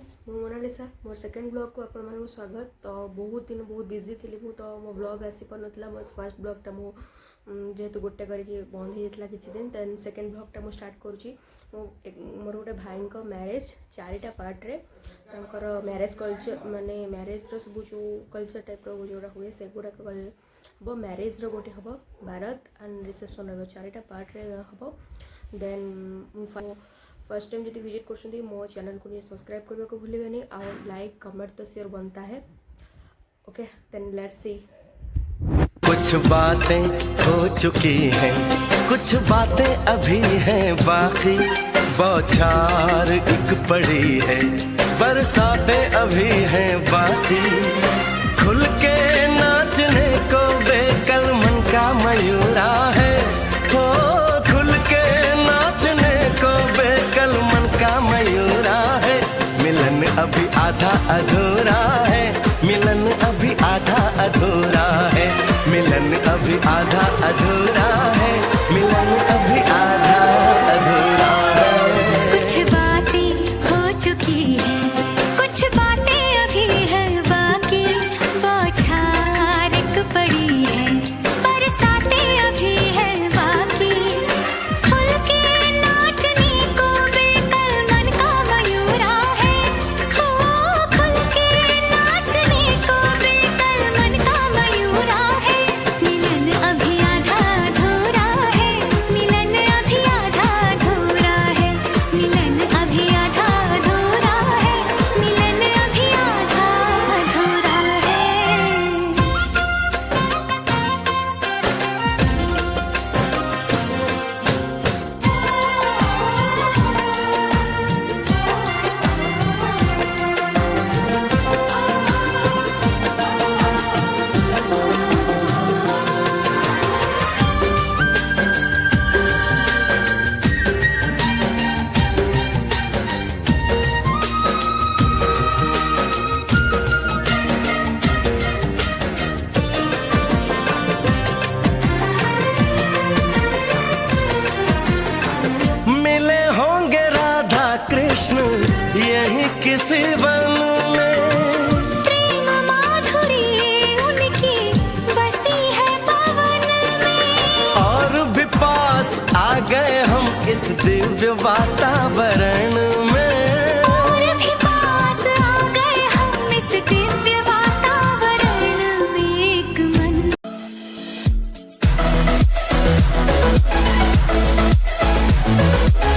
Friends मु Mona Lisa more second blog को आपण मानक स्वागत। तो बहुत दिन बहुत बिजी थी मु तो मो ब्लॉग आसी पार नथिला। मो फर्स्ट ब्लॉगटा मु जेहेतु गोटे करके बंद हो जाता किसी दिन देन सेकेंड ब्लॉगटा मु स्टार्ट करुँची। मोर गोटे भाई को मैरेज 4टा पार्ट्रे तर मैरेज कल्चर माने मैरेज सब जो कल्चर टाइप जोड़ा हुए से गुड़ाक हम मैरेज गोटे हम बारात एंड रिसेप्शन रहा 4टा पार्ट्रे हम। देन फर्स्ट टाइम जब विजिट कर मो चैनल को सब्सक्राइब करने को भूलें और लाइक कमेंट तो शेयर बनता है। Okay then let's see. कुछ बातें हो चुकी हैं, कुछ बातें अभी हैं बाकी, बौछार एक पड़ी है, बरसातें अभी हैं बाकी, खुल के नाचने को बेकल मन का मयूरा है, हो खुल के नाचने को बेकल मन का मयूरा है। मिलन अभी आधा अधूरा है, मिलन अभी आधा अधूरा है, मिलन अभी आधा अधूरा है, मिलन अभी आधा अधूरा है। कुछ बातें हो चुकी हैं, कुछ बातें अभी है बाकी, बौछार एक पड़ी है, बरसातें अभी है बाकी, खुल के नाचने को बेकल मन का मयूरा है, हो खुल के नाचने को बेकल मन का मयूरा है। मिलन अभी आधा अधूरा है, मिलन अभी आधा अधूरा है, मिलन अभी आधा अधूरा है, मिलन अभी आधा अधूरा है। मिले होंगे राधा कृष्ण यही किसी वन में, प्रेम माधुरी उनकी बसी है पवन में, और भी पास आ गए हम इस दिव्य वातावरण